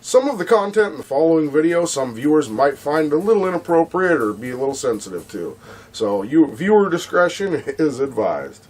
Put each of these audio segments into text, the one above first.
Some of the content in the following video some viewers might find a little inappropriate or be a little sensitive to, so viewer discretion is advised.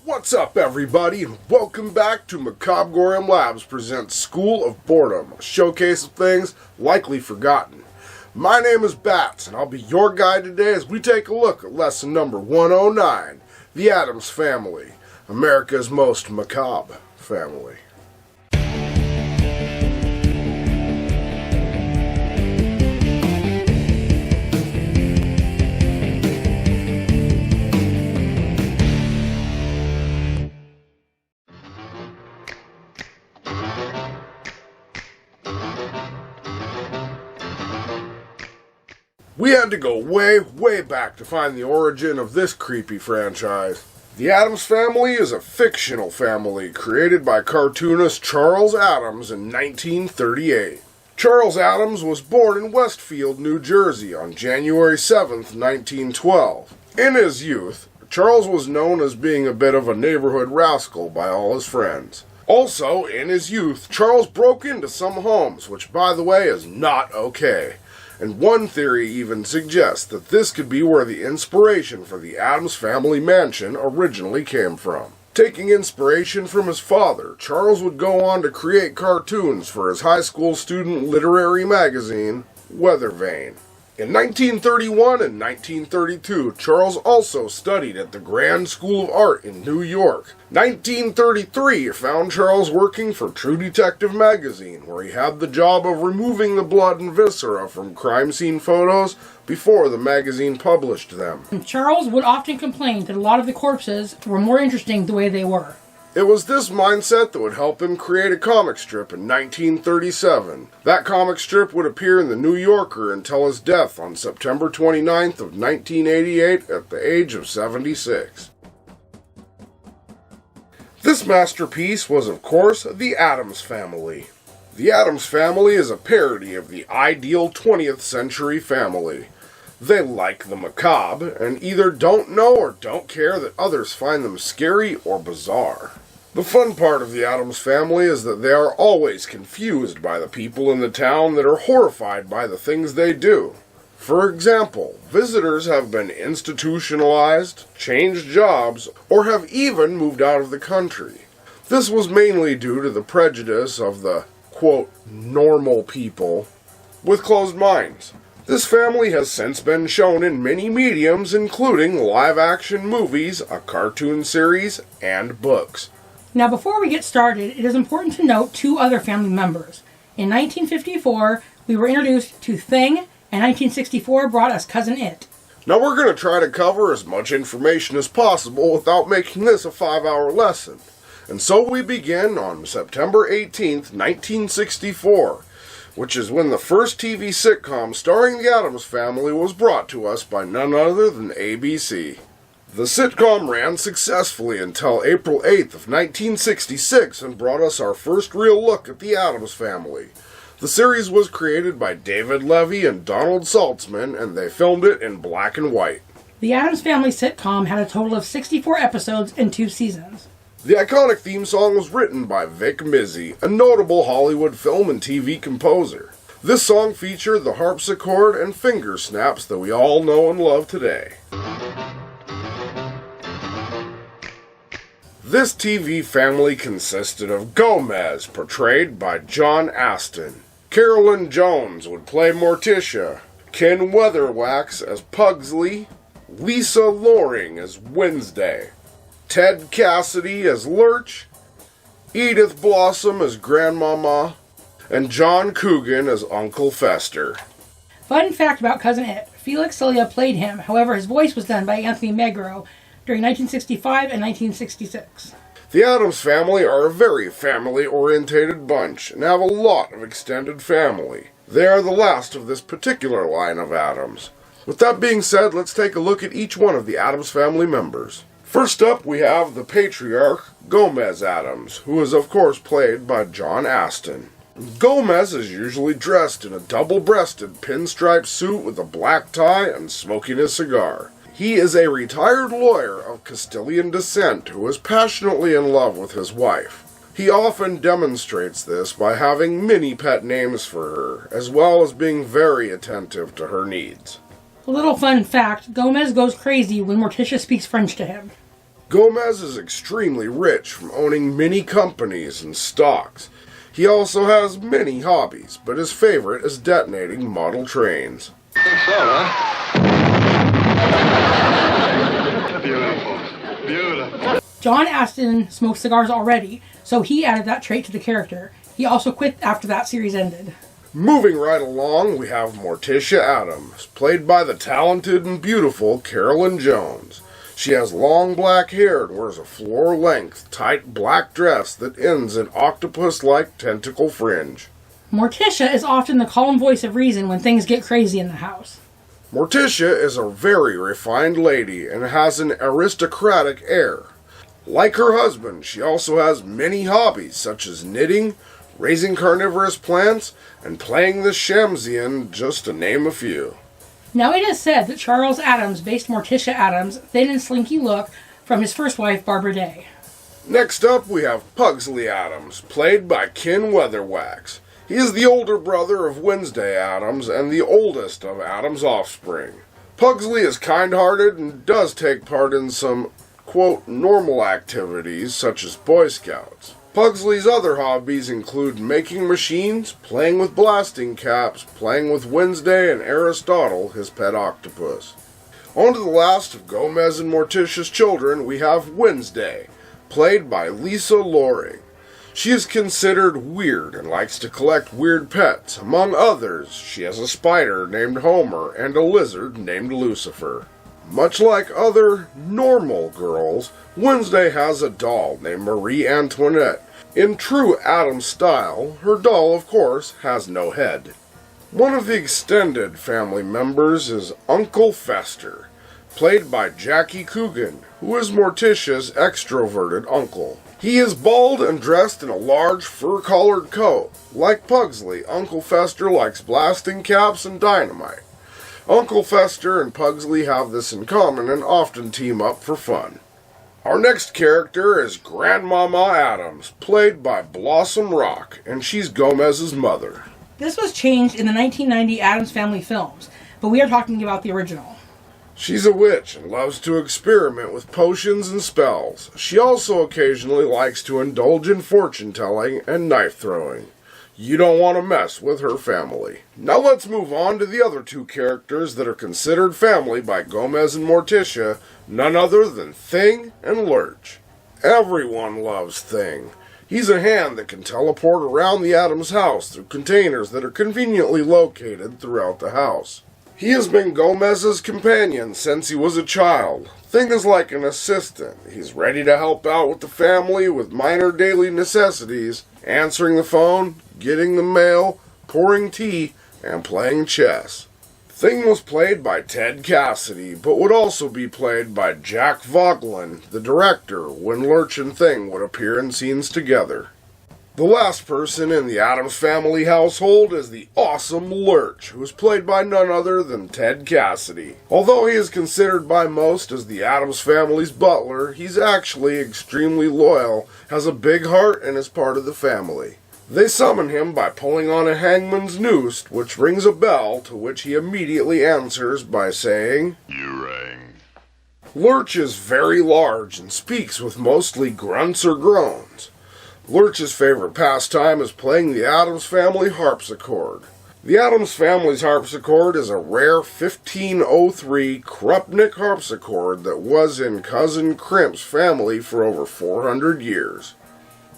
What's up, everybody, and welcome back to Macabre'Gorium Labs presents School of Boredom, a showcase of things likely forgotten. My name is Bats, and I'll be your guide today as we take a look at lesson number 109, The Addams Family, America's most macabre family. We had to go way back to find the origin of this creepy franchise. The Addams Family is a fictional family created by cartoonist Charles Addams in 1938. Charles Addams was born in Westfield, New Jersey on January 7th, 1912. In his youth, Charles was known as being a bit of a neighborhood rascal by all his friends. Also, in his youth, Charles broke into some homes, which, by the way, is not okay. And one theory even suggests that this could be where the inspiration for the Addams Family mansion originally came from. Taking inspiration from his father, Charles would go on to create cartoons for his high school student literary magazine, Weathervane. In 1931 and 1932, Charles also studied at the Grand School of Art in New York. 1933 found Charles working for True Detective magazine, where he had the job of removing the blood and viscera from crime scene photos before the magazine published them. Charles would often complain that a lot of the corpses were more interesting the way they were. It was this mindset that would help him create a comic strip in 1937. That comic strip would appear in the New Yorker until his death on September 29th of 1988 at the age of 76. This masterpiece was, of course, The Addams Family. The Addams Family is a parody of the ideal 20th century family. They like the macabre, and either don't know or don't care that others find them scary or bizarre. The fun part of the Addams Family is that they are always confused by the people in the town that are horrified by the things they do. For example, visitors have been institutionalized, changed jobs, or have even moved out of the country. This was mainly due to the prejudice of the, quote, normal people with closed minds. This family has since been shown in many mediums, including live-action movies, a cartoon series, and books. Now, before we get started, it is important to note two other family members. In 1954, we were introduced to Thing, and 1964 brought us Cousin It. Now, we're going to try to cover as much information as possible without making this a 5-hour lesson. And so we begin on September 18th, 1964. Which is when the first TV sitcom starring the Addams Family was brought to us by none other than ABC. The sitcom ran successfully until April 8th of 1966 and brought us our first real look at the Addams Family. The series was created by David Levy and Donald Saltzman, and they filmed it in black and white. The Addams Family sitcom had a total of 64 episodes and 2 seasons. The iconic theme song was written by Vic Mizzy, a notable Hollywood film and TV composer. This song featured the harpsichord and finger snaps that we all know and love today. This TV family consisted of Gomez, portrayed by John Astin. Carolyn Jones would play Morticia, Ken Weatherwax as Pugsley, Lisa Loring as Wednesday, Ted Cassidy as Lurch, Edith Blossom as Grandmama, and John Coogan as Uncle Fester. Fun fact about Cousin It, Felix Celia played him, however his voice was done by Anthony Megro during 1965 and 1966. The Addams Family are a very family-orientated bunch and have a lot of extended family. They are the last of this particular line of Addams. With that being said, let's take a look at each one of the Addams Family members. First up, we have the patriarch, Gomez Addams, who is of course played by John Astin. Gomez is usually dressed in a double-breasted pinstripe suit with a black tie and smoking a cigar. He is a retired lawyer of Castilian descent who is passionately in love with his wife. He often demonstrates this by having many pet names for her, as well as being very attentive to her needs. A little fun fact, Gomez goes crazy when Morticia speaks French to him. Gomez is extremely rich from owning many companies and stocks. He also has many hobbies, but his favorite is detonating model trains. I think so, huh? Beautiful. Beautiful. John Aston smoked cigars already, so he added that trait to the character. He also quit after that series ended. Moving right along, we have Morticia Addams, played by the talented and beautiful Carolyn Jones. She has long black hair and wears a floor-length, tight black dress that ends in octopus-like tentacle fringe. Morticia is often the calm voice of reason when things get crazy in the house. Morticia is a very refined lady and has an aristocratic air. Like her husband, she also has many hobbies such as knitting, raising carnivorous plants, and playing the shamsian, just to name a few. Now it is said that Charles Addams based Morticia Addams' thin and slinky look from his first wife, Barbara Day. Next up, we have Pugsley Addams, played by Ken Weatherwax. He is the older brother of Wednesday Addams and the oldest of Addams' offspring. Pugsley is kind-hearted and does take part in some, quote, normal activities such as Boy Scouts. Pugsley's other hobbies include making machines, playing with blasting caps, playing with Wednesday and Aristotle, his pet octopus. On to the last of Gomez and Morticia's children, we have Wednesday, played by Lisa Loring. She is considered weird and likes to collect weird pets. Among others, she has a spider named Homer and a lizard named Lucifer. Much like other normal girls, Wednesday has a doll named Marie Antoinette. In true Addams style, her doll, of course, has no head. One of the extended family members is Uncle Fester, played by Jackie Coogan, who is Morticia's extroverted uncle. He is bald and dressed in a large fur-collared coat. Like Pugsley, Uncle Fester likes blasting caps and dynamite. Uncle Fester and Pugsley have this in common and often team up for fun. Our next character is Grandmama Addams, played by Blossom Rock, and she's Gomez's mother. This was changed in the 1990 Addams Family films, but we are talking about the original. She's a witch and loves to experiment with potions and spells. She also occasionally likes to indulge in fortune-telling and knife-throwing. You don't want to mess with her family. Now let's move on to the other two characters that are considered family by Gomez and Morticia, none other than Thing and Lurch. Everyone loves Thing. He's a hand that can teleport around the Addams house through containers that are conveniently located throughout the house. He has been Gomez's companion since he was a child. Thing is like an assistant. He's ready to help out with the family with minor daily necessities, answering the phone, getting the mail, pouring tea, and playing chess. Thing was played by Ted Cassidy, but would also be played by Jack Vogelin, the director, when Lurch and Thing would appear in scenes together. The last person in the Addams Family household is the awesome Lurch, who is played by none other than Ted Cassidy. Although he is considered by most as the Addams Family's butler, he's actually extremely loyal, has a big heart, and is part of the family. They summon him by pulling on a hangman's noose, which rings a bell, to which he immediately answers by saying, You rang. Lurch is very large and speaks with mostly grunts or groans. Lurch's favorite pastime is playing the Addams Family harpsichord. The Addams Family's harpsichord is a rare 1503 Krupnik harpsichord that was in Cousin Crimp's family for over 400 years.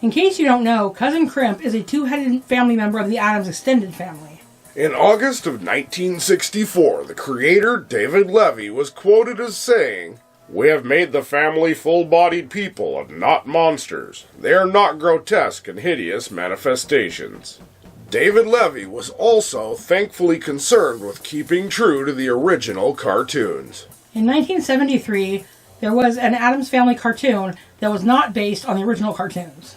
In case you don't know, Cousin Crimp is a two-headed family member of the Addams extended family. In August of 1964, the creator, David Levy, was quoted as saying, We have made the family full-bodied people and not monsters. They are not grotesque and hideous manifestations. David Levy was also thankfully concerned with keeping true to the original cartoons. In 1973, there was an Addams Family cartoon that was not based on the original cartoons.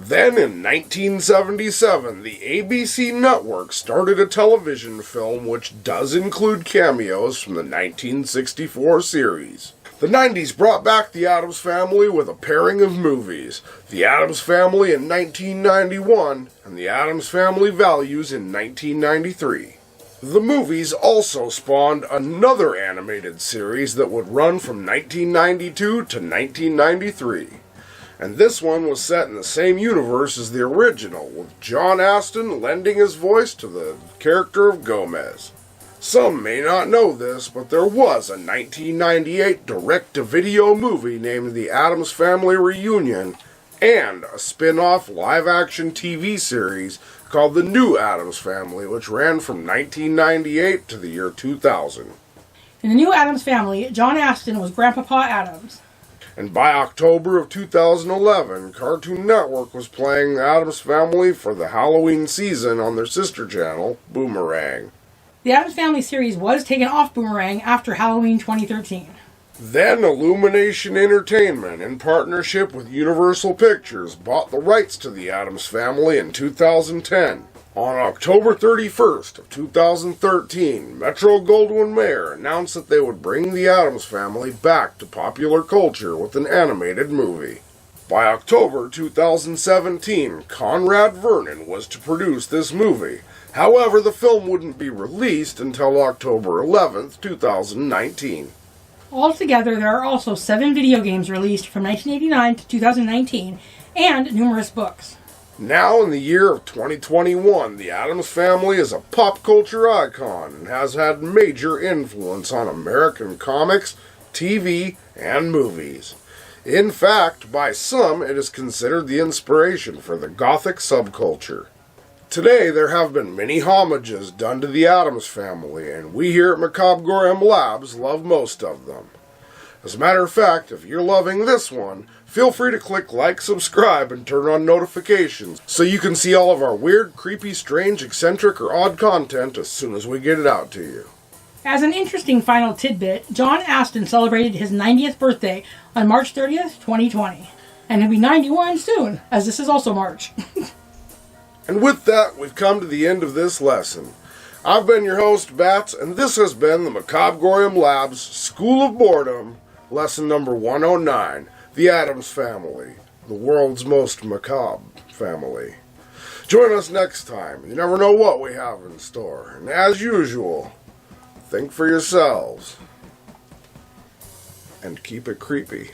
Then in 1977, the ABC network started a television film which does include cameos from the 1964 series. The 90s brought back the Addams Family with a pairing of movies, The Addams Family in 1991 and The Addams Family Values in 1993. The movies also spawned another animated series that would run from 1992 to 1993. And this one was set in the same universe as the original, with John Astin lending his voice to the character of Gomez. Some may not know this, but there was a 1998 direct-to-video movie named The Addams Family Reunion, and a spin-off live-action TV series called The New Addams Family, which ran from 1998 to the year 2000. In The New Addams Family, John Astin was Grandpapa Addams. And by October of 2011, Cartoon Network was playing The Addams Family for the Halloween season on their sister channel, Boomerang. The Addams Family series was taken off Boomerang after Halloween 2013. Then Illumination Entertainment, in partnership with Universal Pictures, bought the rights to The Addams Family in 2010. On October 31st of 2013, Metro-Goldwyn-Mayer announced that they would bring The Addams Family back to popular culture with an animated movie. By October 2017, Conrad Vernon was to produce this movie. However, the film wouldn't be released until October 11th, 2019. Altogether, there are also 7 video games released from 1989 to 2019, and numerous books. Now, in the year of 2021, the Addams Family is a pop culture icon and has had major influence on American comics, TV, and movies. In fact, by some, it is considered the inspiration for the Gothic subculture. Today, there have been many homages done to the Addams Family, and we here at Macabre'Gorium Labs love most of them. As a matter of fact, if you're loving this one, feel free to click like, subscribe, and turn on notifications so you can see all of our weird, creepy, strange, eccentric, or odd content as soon as we get it out to you. As an interesting final tidbit, John Astin celebrated his 90th birthday on March 30th, 2020. And he'll be 91 soon, as this is also March. And with that, we've come to the end of this lesson. I've been your host, Bats, and this has been the Macabre'Gorium Labs School of Boredom, lesson number 109, The Addams Family, the world's most macabre family. Join us next time. You never know what we have in store. And as usual, think for yourselves. And keep it creepy.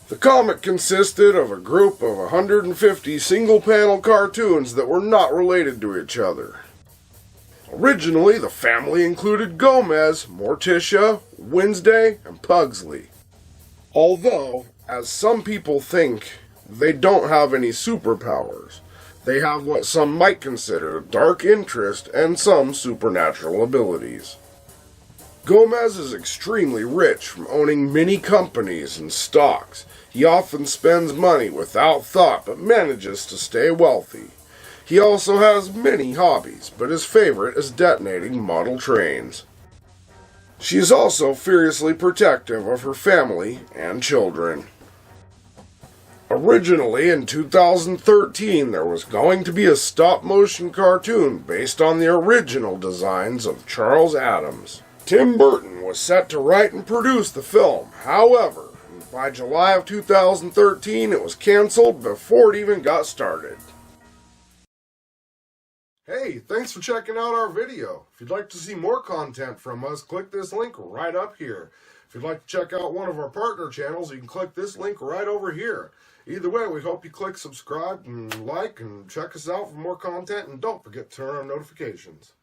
The comic consisted of a group of 150 single-panel cartoons that were not related to each other. Originally, the family included Gomez, Morticia, Wednesday, and Pugsley. Although, as some people think, they don't have any superpowers. They have what some might consider dark interest and some supernatural abilities. Gomez is extremely rich from owning many companies and stocks. He often spends money without thought, but manages to stay wealthy. He also has many hobbies, but his favorite is detonating model trains. She is also furiously protective of her family and children. Originally, in 2013, there was going to be a stop-motion cartoon based on the original designs of Charles Addams. Tim Burton was set to write and produce the film. However, by July of 2013, it was canceled before it even got started. Hey, thanks for checking out our video. If you'd like to see more content from us, click this link right up here. If you'd like to check out one of our partner channels, you can click this link right over here. Either way, we hope you click subscribe and like and check us out for more content, and don't forget to turn on notifications.